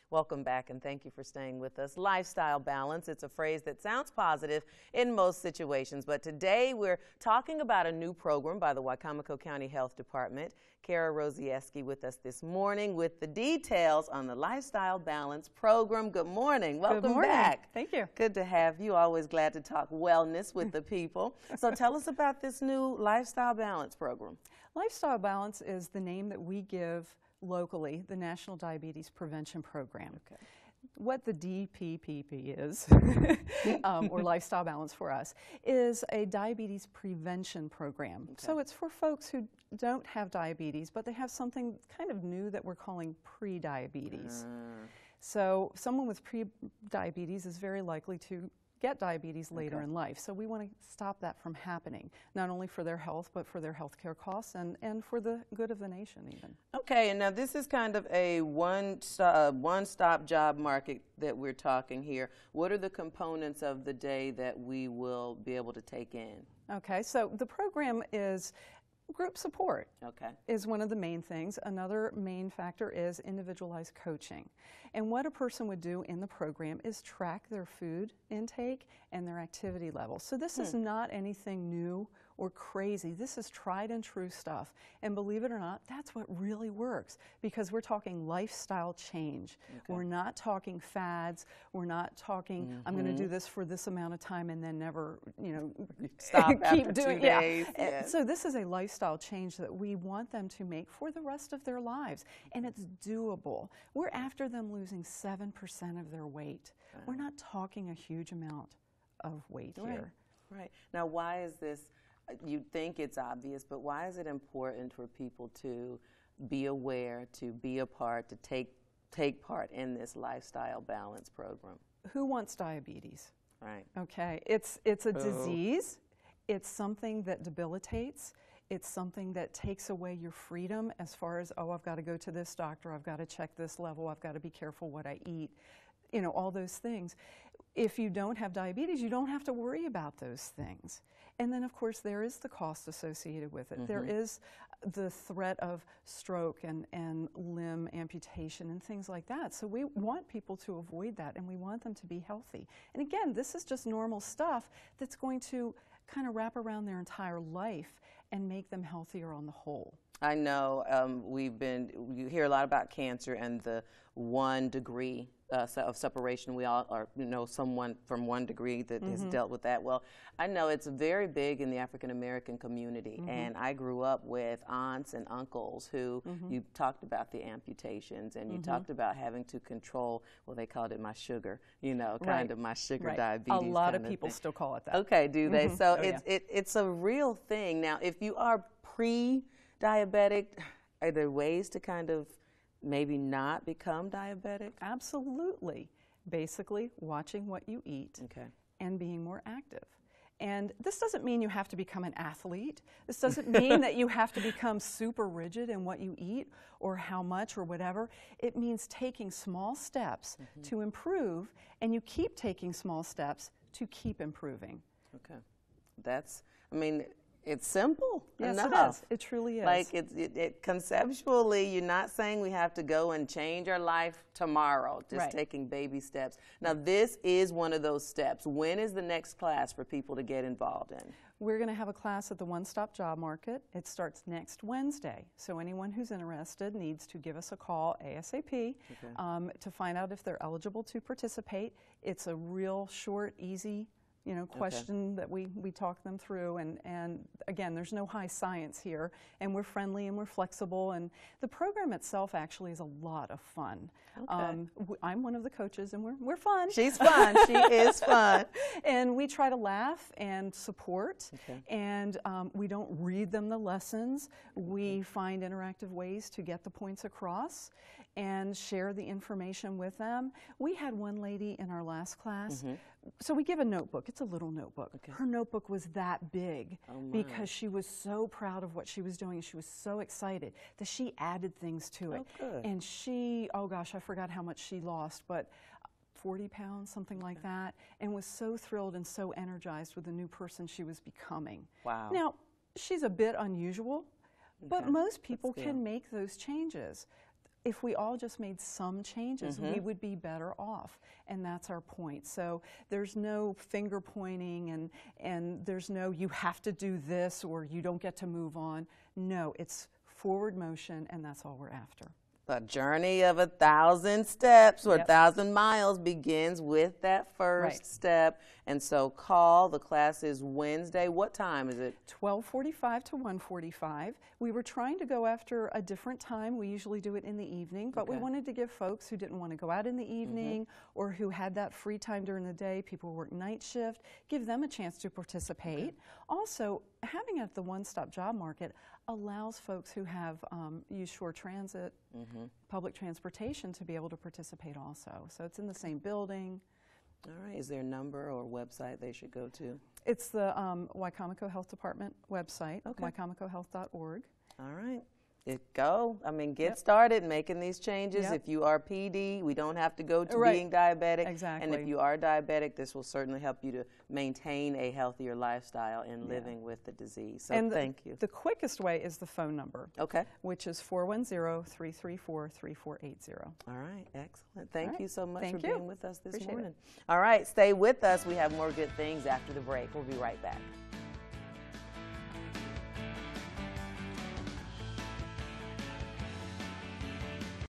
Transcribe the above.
Welcome back, and thank you for staying with us. Lifestyle balance, it's a phrase that sounds positive in most situations, but today we're talking about a new program by the Wicomico County Health Department. Kara Rosieski with us this morning with the details on the Lifestyle Balance program. Good morning. Welcome back. Thank you. Good to have you. Always glad to talk wellness with the people. So tell us about this new Lifestyle Balance program. Lifestyle Balance is the name that we give locally, the National Diabetes Prevention Program. Okay. What the DPPP is, or Lifestyle Balance for us, is a diabetes prevention program. Okay. So it's for folks who don't have diabetes, but they have something kind of new that we're calling pre-diabetes. So someone with pre-diabetes is very likely to get diabetes later in life. So we want to stop that from happening, not only for their health, but for their health care costs and for the good of the nation even. Okay, and now this is kind of a one-stop job market that we're talking here. What are the components of the day that we will be able to take in? Okay, so the program is group support. Okay. Is one of the main things. Another main factor is individualized coaching. And what a person would do in the program is track their food intake and their activity levels. So this is not anything new or crazy. This is tried and true stuff. And believe it or not, that's what really works, because we're talking lifestyle change. Okay. We're not talking fads. We're not talking, I'm going to do this for this amount of time and then never, you know, stop keep after doing 2 days. Yeah. So this is a lifestyle change that we want them to make for the rest of their lives. And it's doable. We're after them losing 7% of their weight. We're not talking a huge amount of weight here. Right. Now, why is this? You'd think it's obvious, but why is it important for people to be aware, to be a part, to take part in this Lifestyle Balance program? Who wants diabetes? Right. Okay. It's a disease. It's something that debilitates. It's something that takes away your freedom as far as, oh, I've got to go to this doctor, I've got to check this level, I've got to be careful what I eat, you know, all those things. If you don't have diabetes, you don't have to worry about those things. And then, of course, there is the cost associated with it. There is the threat of stroke and limb amputation and things like that. So we want people to avoid that, and we want them to be healthy. And again, this is just normal stuff that's going to kind of wrap around their entire life and make them healthier on the whole. I know you hear a lot about cancer and the 1 degree of separation. We all know someone from 1 degree that has dealt with that. Well, I know it's very big in the African American community, and I grew up with aunts and uncles who you talked about the amputations, and you talked about having to control, well, they called it my sugar, you know, kind of my sugar diabetes. A lot of people still call it that. Okay, do they? So it's a real thing. Now, if you are pre-diabetic, are there ways to kind of maybe not become diabetic? Absolutely. Basically, watching what you eat and being more active. And this doesn't mean you have to become an athlete. This doesn't mean that you have to become super rigid in what you eat or how much or whatever. It means taking small steps to improve, and you keep taking small steps to keep improving. Okay. That's, I mean, it's simple enough. Yes, it is. It truly is. Like conceptually, you're not saying we have to go and change our life tomorrow, just taking baby steps. Now, this is one of those steps. When is the next class for people to get involved in? We're going to have a class at the One Stop Job Market. It starts next Wednesday. So anyone who's interested needs to give us a call ASAP to find out if they're eligible to participate. It's a real short, easy question that we talk them through, and again, there's no high science here, and we're friendly and we're flexible, and the program itself actually is a lot of fun. I'm one of the coaches, and we're fun. She's fun. She is fun. And we try to laugh and support, and we don't read them the lessons. We find interactive ways to get the points across and share the information with them. We had one lady in our last class, so we give a notebook. It's a little notebook. Her notebook was that big because she was so proud of what she was doing. She was so excited that she added things to it. And she, oh gosh, I forgot how much she lost, but 40 pounds, something like that, and was so thrilled and so energized with the new person she was becoming. Wow. Now, she's a bit unusual, but most people can make those changes. if we all just made some changes, we would be better off, and that's our point. So there's no finger pointing, and there's no you have to do this or you don't get to move on. No, it's forward motion, and that's all we're after. A journey of 1,000 steps or 1,000 miles begins with that first step. And so call. The class is Wednesday. What time is it? 12:45 to 1:45. We were trying to go after a different time. We usually do it in the evening, but we wanted to give folks who didn't want to go out in the evening or who had that free time during the day, people who work night shift, give them a chance to participate. Also, having it at the one-stop job market allows folks who have used shore transit, public transportation, to be able to participate also. So it's in the same building. All right. Is there a number or website they should go to? It's the Wicomico Health Department website, wicomicohealth.org. All right. Go. I mean, get started making these changes. If you are PD, we don't have to go to being diabetic. Exactly. And if you are diabetic, this will certainly help you to maintain a healthier lifestyle in living with the disease. So and thank you. The quickest way is the phone number. Okay. Which is 410-334-3480. All right. Excellent. Thank you so much for you. being with us this Appreciate morning. it. All right. Stay with us. We have more good things after the break. We'll be right back.